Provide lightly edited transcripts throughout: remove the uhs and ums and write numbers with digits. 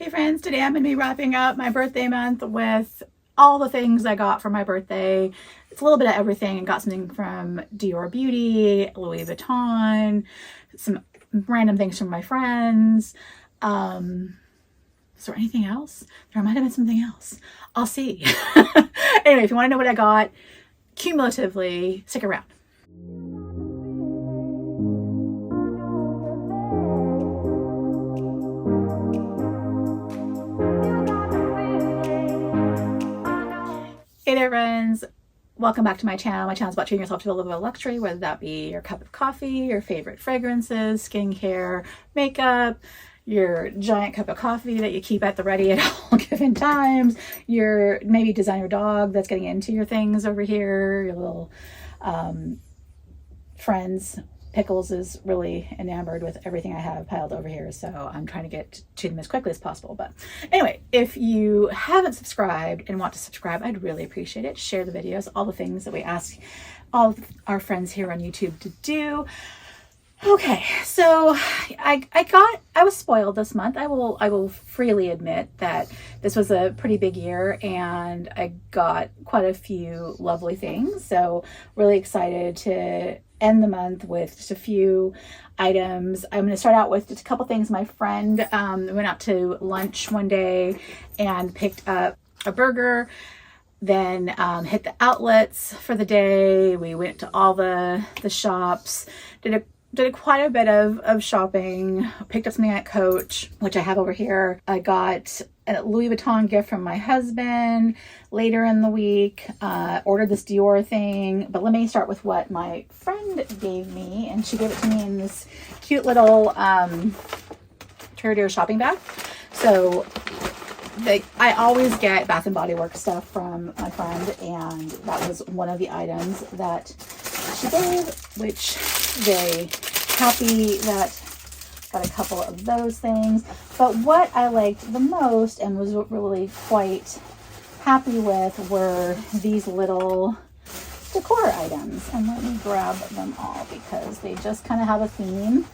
Hey friends, today I'm going to be wrapping up my birthday month with all the things I got for my birthday. It's a little bit of everything. I got something from Dior Beauty, Louis Vuitton, some random things from my friends. Is there anything else? There might have been something else. I'll see. Anyway, if you want to know what I got cumulatively, stick around. Hey there friends, welcome back to my channel. My channel is about treating yourself to a little bit of luxury, whether that be your cup of coffee, your favorite fragrances, skincare, makeup, your giant cup of coffee that you keep at the ready at all given times, your maybe designer dog that's getting into your things over here, your little friends. Pickles is really enamored with everything I have piled over here, so I'm trying to get to them as quickly as possible. But anyway, if you haven't subscribed and want to subscribe, I'd really appreciate it. Share the videos, all the things that we ask all of our friends here on YouTube to do. Okay, so I was spoiled this month. I will freely admit that this was a pretty big year and I got quite a few lovely things. So really excited to end the month with just a few items. I'm going to start out with just a couple things. My friend went out to lunch one day and picked up a burger, then hit the outlets for the day. We went to all the shops, did quite a bit of shopping, picked up something at Coach, which I have over here. I got a Louis Vuitton gift from my husband later in the week, ordered this Dior thing, but let me start with what my friend gave me, and she gave it to me in this cute little Dior shopping bag. So I always get Bath and Body Works stuff from my friend, and that was one of the items that she gave, which very happy that got a couple of those things. But what I liked the most and was really quite happy with were these little decor items. And let me grab them all because they just kind of have a theme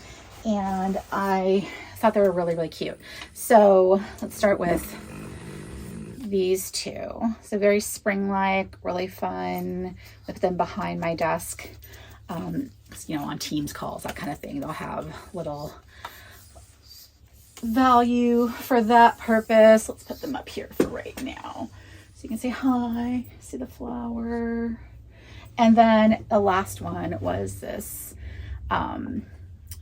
and I thought they were really, really cute. So let's start with these two. So very spring-like, really fun. Put them behind my desk. You know, on Teams calls, that kind of thing. They'll have little value for that purpose. Let's put them up here for right now. So you can say hi, see the flower. And then the last one was this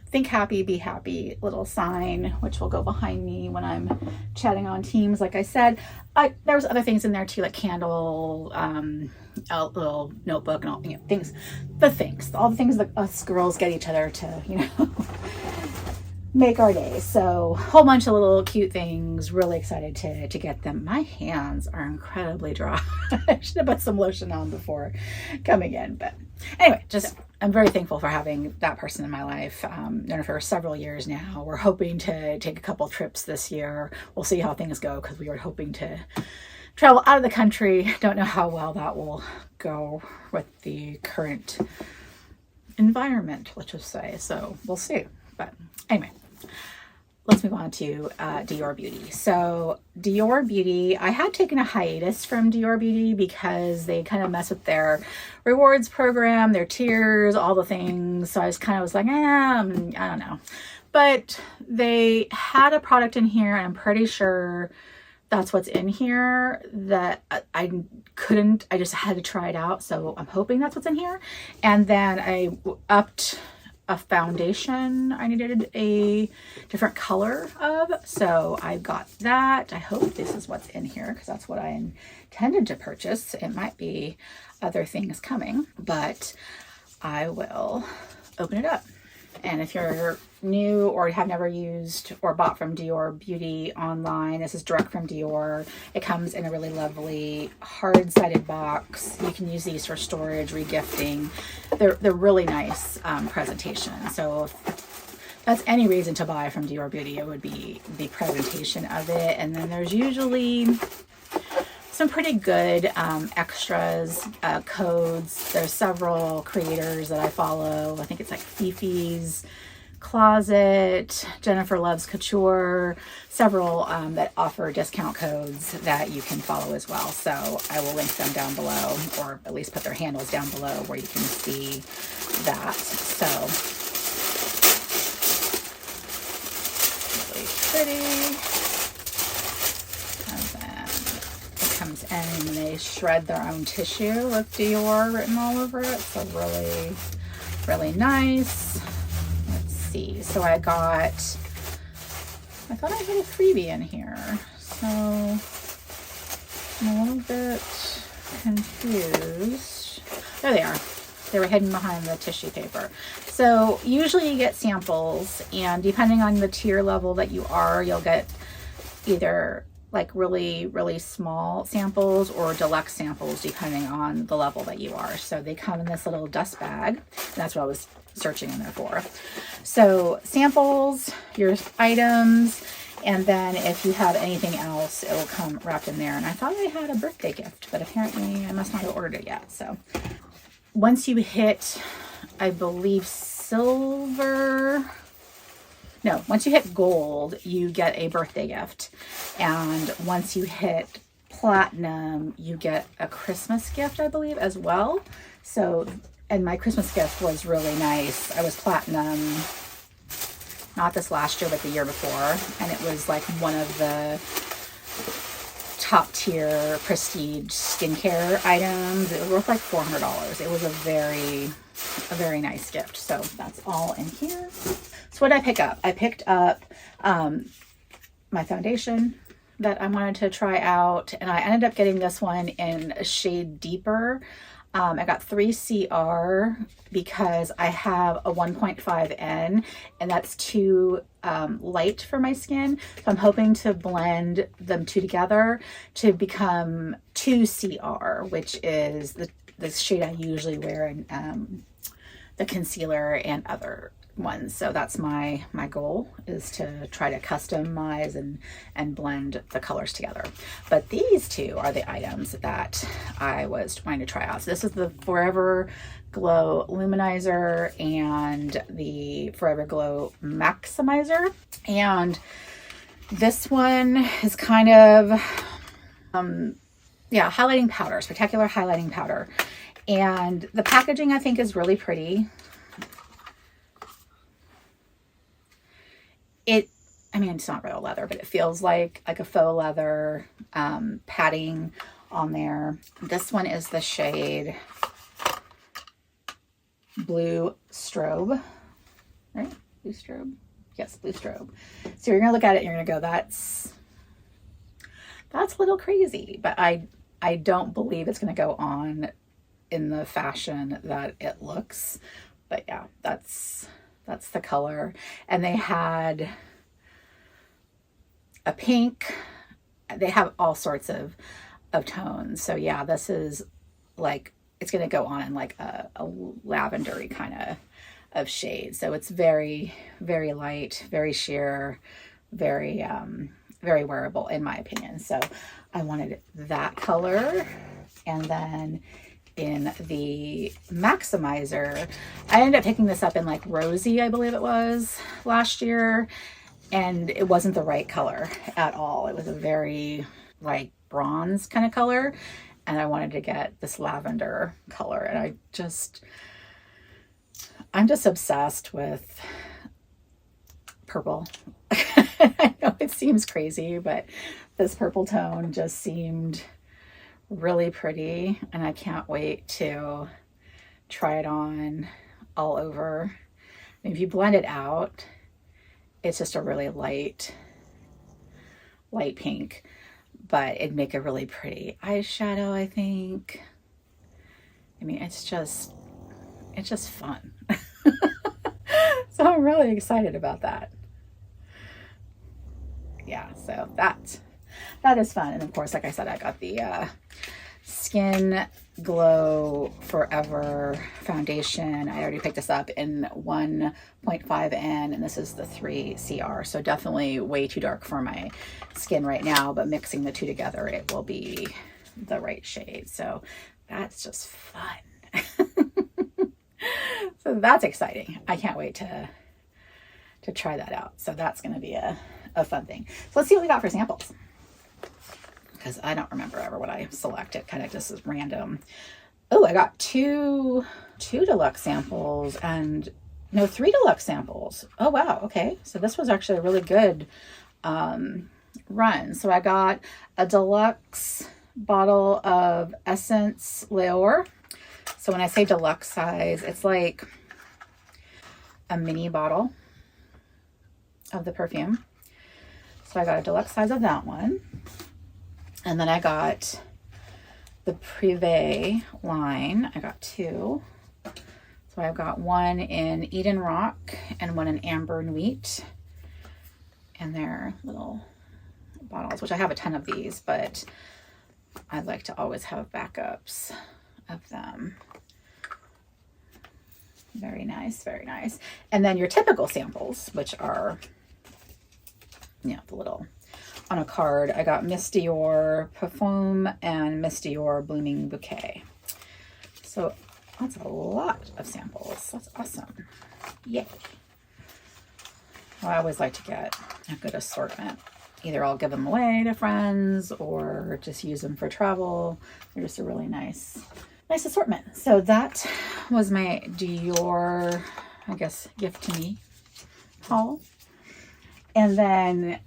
think happy, be happy little sign, which will go behind me when I'm chatting on Teams. Like I said, there was other things in there too, like candle, a little notebook and all, you know, all the things that us girls get each other to, you know, make our day. So a whole bunch of little cute things. Really excited to get them. My hands are incredibly dry. I should have put some lotion on before coming in, but anyway, I'm very thankful for having that person in my life. Known her for several years now. We're hoping to take a couple trips this year. We'll see how things go because we were hoping to travel out of the country. Don't know how well that will go with the current environment, let's just say. So we'll see. But anyway, let's move on to Dior Beauty. So Dior Beauty, I had taken a hiatus from Dior Beauty because they kind of mess with their rewards program, their tiers, all the things. So I just kind of was like, I don't know. But they had a product in here, and I'm pretty sure that's what's in here that I just had to try it out. So I'm hoping that's what's in here. And then I upped a foundation I needed a different color of, so I got that. I hope this is what's in here because that's what I intended to purchase. It might be other things coming, but I will open it up. And if you're new or have never used or bought from Dior Beauty online, this is direct from Dior. It comes in a really lovely hard-sided box. You can use these for storage, regifting. They're really nice presentation. So if that's any reason to buy from Dior Beauty, it would be the presentation of it. And then there's usually some pretty good extras, codes. There's several creators that I follow. I think it's like Fifi's Closet, Jennifer Loves Couture, several that offer discount codes that you can follow as well. So I will link them down below, or at least put their handles down below where you can see that. So really pretty. And then it comes in and they shred their own tissue with Dior written all over it. So really, really nice. So I thought I had a freebie in here, so I'm a little bit confused. There they are. They were hidden behind the tissue paper. So usually you get samples, and depending on the tier level that you are, you'll get either like really, really small samples or deluxe samples depending on the level that you are. So they come in this little dust bag, and that's what I was searching in there for. So samples, your items, and then if you have anything else, it will come wrapped in there. And I thought I had a birthday gift, but apparently I must not have ordered it yet. So once you hit, I believe once you hit gold, you get a birthday gift. And once you hit platinum, you get a Christmas gift, I believe, as well. So, and my Christmas gift was really nice. I was platinum, not this last year, but the year before. And it was like one of the top tier prestige skincare items. It was worth like $400. It was a very nice gift. So that's all in here. So what did I pick up? I picked up my foundation that I wanted to try out, and I ended up getting this one in a shade deeper. I got 3CR because I have a 1.5N, and that's too light for my skin. So I'm hoping to blend them two together to become 2CR, which is the shade I usually wear in the concealer and other ones. So that's my goal, is to try to customize and blend the colors together. But these two are the items that I was trying to try out. So this is the Forever Glow Luminizer and the Forever Glow Maximizer. And this one is kind of, highlighting powder, spectacular highlighting powder. And the packaging, I think, is really pretty. It's not real leather, but it feels like a faux leather padding on there. This one is the shade Blue Strobe, right? Blue Strobe? Yes, Blue Strobe. So you're going to look at it and you're going to go, that's a little crazy, but I don't believe it's going to go on in the fashion that it looks. But yeah, that's the color. And they had a pink. They have all sorts of tones. So yeah, this is like, it's going to go on in like a lavendery kind of shade. So it's very, very light, very sheer, very wearable in my opinion. So I wanted that color. And then in the Maximizer, I ended up picking this up in like Rosy, I believe it was, last year. And it wasn't the right color at all. It was a very like bronze kind of color. And I wanted to get this lavender color. And I'm just obsessed with purple. I know it seems crazy, but this purple tone just seemed really pretty. And I can't wait to try it on all over. And if you blend it out, it's just a really light pink, but it'd make a really pretty eyeshadow, I think. It's just fun. So I'm really excited about that. Yeah, so that is fun. And of course, like I said, I got the Skin Glow Forever foundation. I already picked this up in 1.5N, and this is the 3CR. So definitely way too dark for my skin right now, but mixing the two together, it will be the right shade. So that's just fun. So that's exciting. I can't wait to to try that out. So that's going to be a fun thing. So let's see what we got for samples, because I don't remember ever what I selected. Kind of just as random. Oh, I got two deluxe samples and no, 3 deluxe samples. Oh, wow. Okay. So this was actually a really good run. So I got a deluxe bottle of Essence Dior. So when I say deluxe size, it's like a mini bottle of the perfume. So I got a deluxe size of that one. And then I got the Privé line. I got 2. So I've got one in Eden Rock and one in Amber Nuit. And they're little bottles, which I have a ton of these, but I'd like to always have backups of them. Very nice, very nice. And then your typical samples, which are, the little on a card. I got Miss Dior Parfum and Miss Dior Blooming Bouquet. So that's a lot of samples. That's awesome. Yay. Well, I always like to get a good assortment. Either I'll give them away to friends or just use them for travel. They're just a really nice assortment. So that was my Dior, I guess, gift to me haul. And then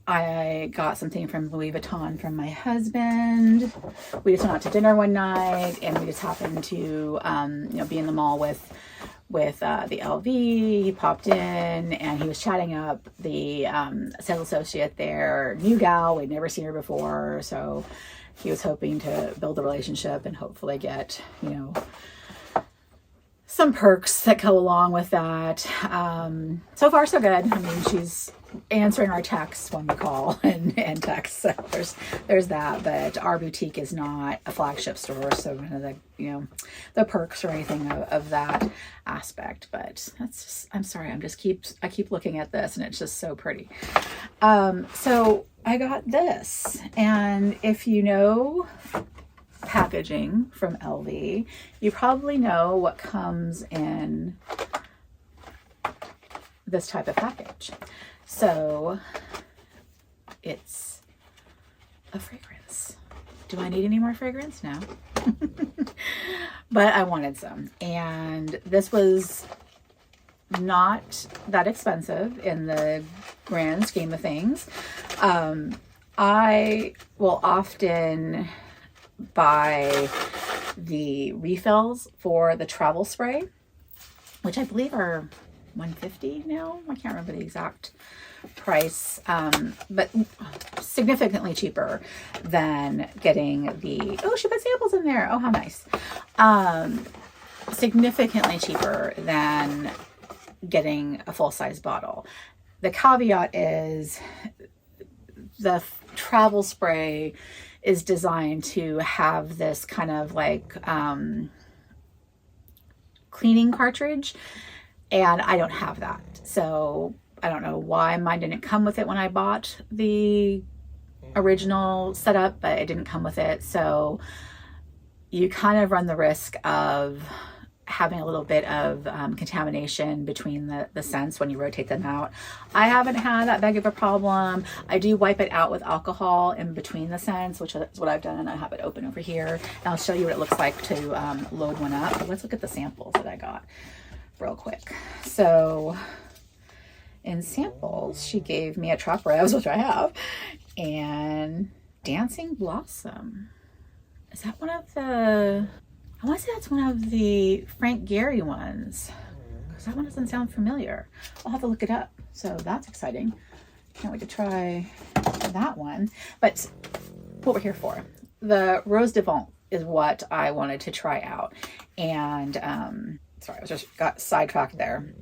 I got something from Louis Vuitton from my husband. We just went out to dinner one night and we just happened to, be in the mall with the LV. He popped in and he was chatting up the sales associate there, new gal. We'd never seen her before. So he was hoping to build a relationship and hopefully get, some perks that go along with that. So far, so good. I mean, she's answering our texts when we call and text. So there's that. But our boutique is not a flagship store, so none of the the perks or anything of that aspect. But that's just, I'm sorry. I keep looking at this and it's just so pretty. So I got this, and if you know packaging from LV, you probably know what comes in this type of package. So it's a fragrance. Do I need any more fragrance? No. But I wanted some, and this was not that expensive in the grand scheme of things. I will often buy the refills for the travel spray, which I believe are $150 now. I can't remember the exact price, but significantly cheaper than getting the, oh, she put samples in there. Oh, how nice. Significantly cheaper than getting a full-size bottle. The caveat is the travel spray is designed to have this kind of like cleaning cartridge, and I don't have that. So I don't know why mine didn't come with it when I bought the original setup, but it didn't come with it. So you kind of run the risk of having a little bit of contamination between the scents when you rotate them out. I haven't had that big of a problem. I do wipe it out with alcohol in between the scents, which is what I've done, and I have it open over here. And I'll show you what it looks like to load one up. But let's look at the samples that I got real quick. So in samples, she gave me a Trop Revs, which I have, and Dancing Blossom. Is that one of the... I want to say that's one of the Frank Gehry ones, because that one doesn't sound familiar. I'll have to look it up. So that's exciting. Can't wait to try that one. But what we're here for, the Rose de Vent is what I wanted to try out. And sorry, I was just got sidetracked there.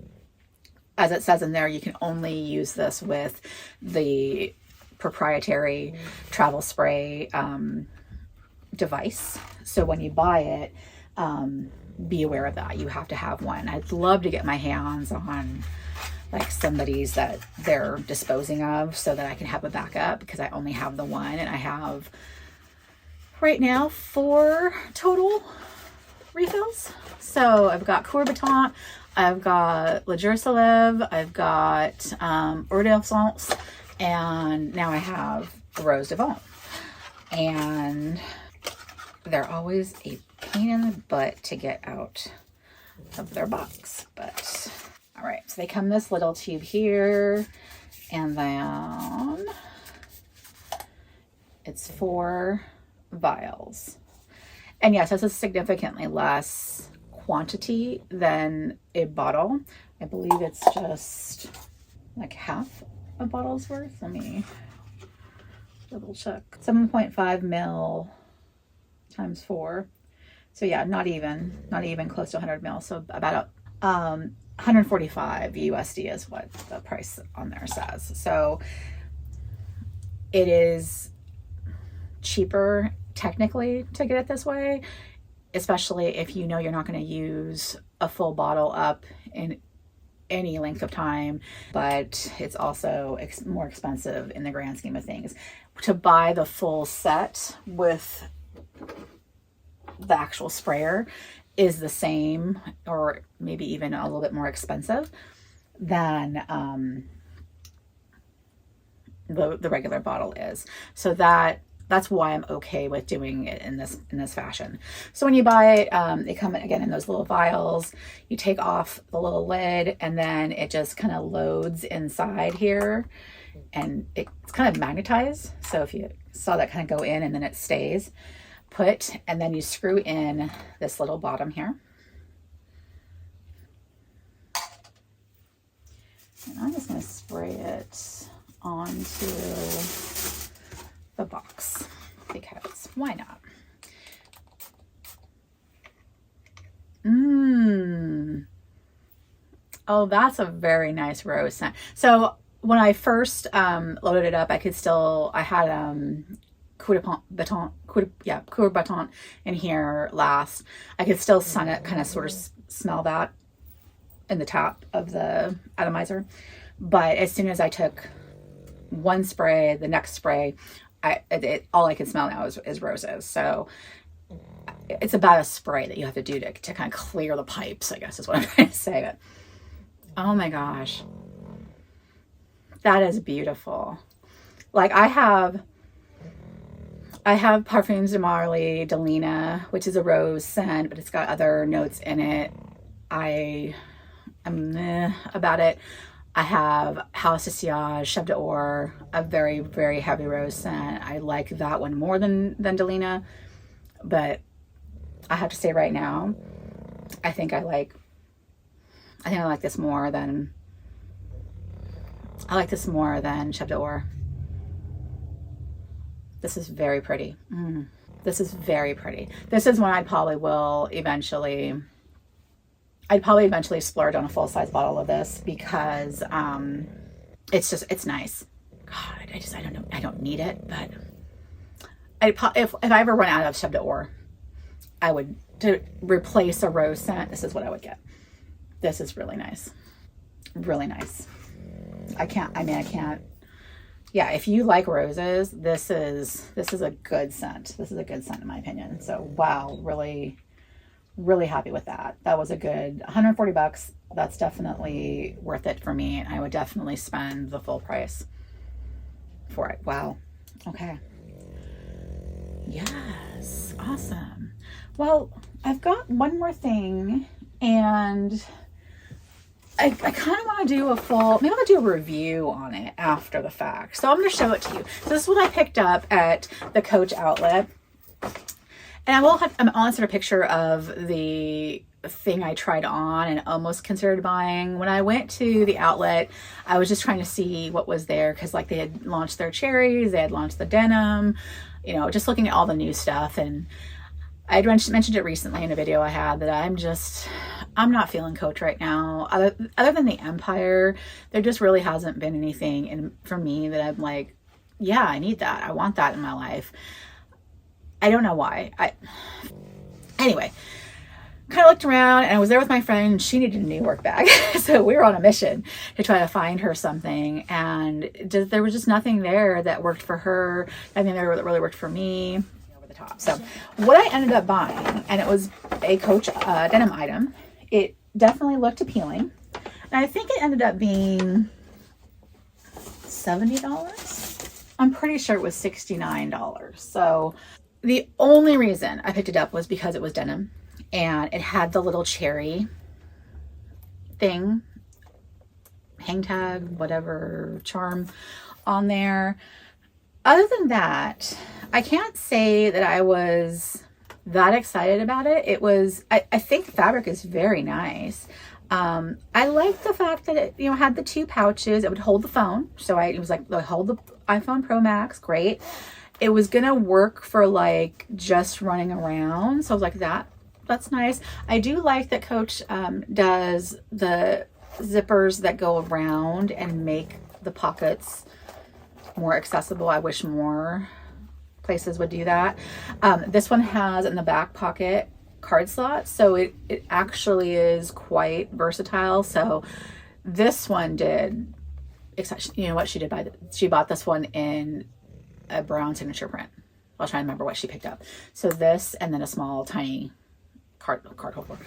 As it says in there, you can only use this with the proprietary travel spray device. So when you buy it, be aware of that. You have to have one. I'd love to get my hands on like somebody's that they're disposing of so that I can have a backup, because I only have the one, and I have right now 4 total refills. So I've got Coeur Battant. I've got Le Jour Salem, I've got Eau de France, and now I have Rose de Vent. And they're always a pain in the butt to get out of their box. But all right, so they come in this little tube here, and then it's 4 vials. And yes, this is significantly less quantity than a bottle. I believe it's just like half a bottle's worth. Let me double check. 7.5 mil times 4. So yeah, not even close to 100 mil. So about 145 USD is what the price on there says. So it is cheaper technically to get it this way, especially if you know you're not going to use a full bottle up in any length of time, but it's also more expensive in the grand scheme of things. To buy the full set with the actual sprayer is the same, or maybe even a little bit more expensive than the regular bottle is. So that's why I'm okay with doing it in this fashion. So when you buy it, they come again in those little vials. You take off the little lid, and then it just kind of loads inside here, and it's kind of magnetized. So if you saw that kind of go in, and then it stays put, and then you screw in this little bottom here. And I'm just going to spray it onto the box because why not? Oh, that's a very nice rose scent. So when I first loaded it up, I had Couture Baton in here last. I could still kind of sort of smell that in the top of the atomizer. But as soon as I took one spray, the next spray, all I can smell now is roses. So it's about a spray that you have to do to kind of clear the pipes, I guess is what I'm trying to say. But oh my gosh, that is beautiful. Like I have Parfums de Marly Delina, which is a rose scent, but it's got other notes in it. I am about it. I have House de Sillage, Chef d'Or, a very, very heavy rose scent. I like that one more than Delina, but I have to say right now, I think I like this more than Chef d'Or. This is very pretty. This is very pretty. This is one I'd probably eventually splurge on a full-size bottle of this because it's nice. God, I don't know. I don't need it, but if I ever run out of Chef d'Or, I would, to replace a rose scent, this is what I would get. This is really nice. Really nice. I can't. Yeah, if you like roses, this is a good scent. This is a good scent in my opinion. So wow, really, really happy with that. That was a good 140 bucks. That's definitely worth it for me. I would definitely spend the full price for it. Wow. Okay. Yes. Awesome. Well, I've got one more thing, and I kind of want to do maybe I'll do a review on it after the fact. So I'm going to show it to you. So this is what I picked up at the Coach outlet. And I'm honest, a picture of the thing I tried on and almost considered buying. When I went to the outlet, I was just trying to see what was there, because like they had launched their cherries, they had launched the denim, just looking at all the new stuff. And I'd mentioned it recently in a video I had that I'm not feeling Coach right now. Other than the Empire, there just really hasn't been anything for me that I'm like, yeah, I need that. I want that in my life. I don't know why. Anyway, kind of looked around, and I was there with my friend. She needed a new work bag. So we were on a mission to try to find her something. And there was just nothing there that worked for her. Nothing there that really worked for me. Over the top. So what I ended up buying, and it was a Coach denim item. It definitely looked appealing. And I think it ended up being $70. I'm pretty sure it was $69. So the only reason I picked it up was because it was denim and it had the little cherry thing, hang tag, whatever, charm on there. Other than that, I can't say that I was that excited about it. It was, I think the fabric is very nice. I liked the fact that it, you know, had the 2 pouches. It would hold the phone. So it was like, hold the iPhone Pro Max. Great. It was going to work for like just running around. So I was like, that's nice. I do like that Coach does the zippers that go around and make the pockets more accessible. I wish more places would do that. This one has in the back pocket card slots, so it actually is quite versatile. So this one did, you know what she did she bought this one in a brown signature print. I'll try to remember what she picked up. So this, and then a small tiny card holder.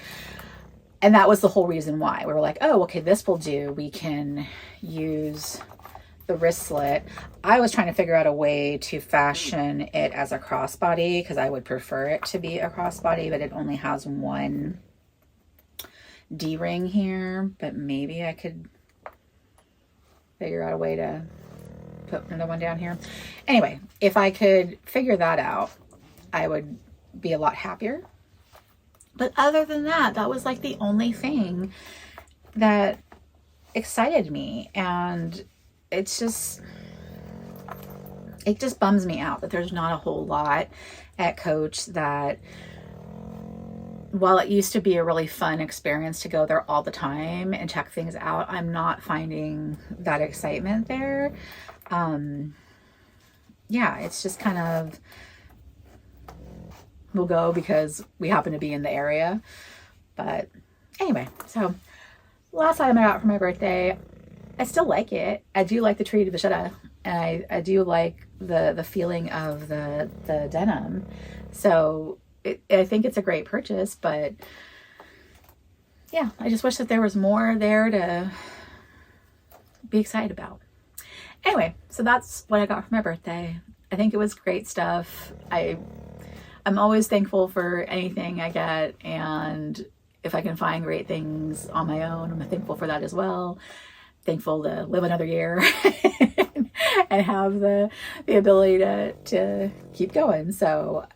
And that was the whole reason why we were like, oh, okay, this will do. We can use the wristlet. I was trying to figure out a way to fashion it as a crossbody because I would prefer it to be a crossbody, but it only has one D-ring here. But maybe I could figure out a way to put another one down here. Anyway, if I could figure that out, I would be a lot happier. But other than that, that was like the only thing that excited me. And it just bums me out that there's not a whole lot at Coach. That while it used to be a really fun experience to go there all the time and check things out, I'm not finding that excitement there. Yeah, it's just kind of, we'll go because we happen to be in the area. But anyway, so last item I got for my birthday, I still like it. I do like the treated vachetta, and I do like the feeling of the denim. So I think it's a great purchase, but yeah, I just wish that there was more there to be excited about. Anyway, so that's what I got for my birthday. I think it was great stuff. I'm always thankful for anything I get, and if I can find great things on my own, I'm thankful for that as well. Thankful to live another year and have the ability to keep going. So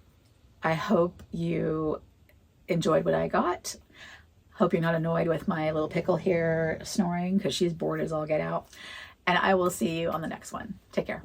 I hope you enjoyed what I got. Hope you're not annoyed with my little pickle here snoring, because she's bored as all get out. And I will see you on the next one. Take care.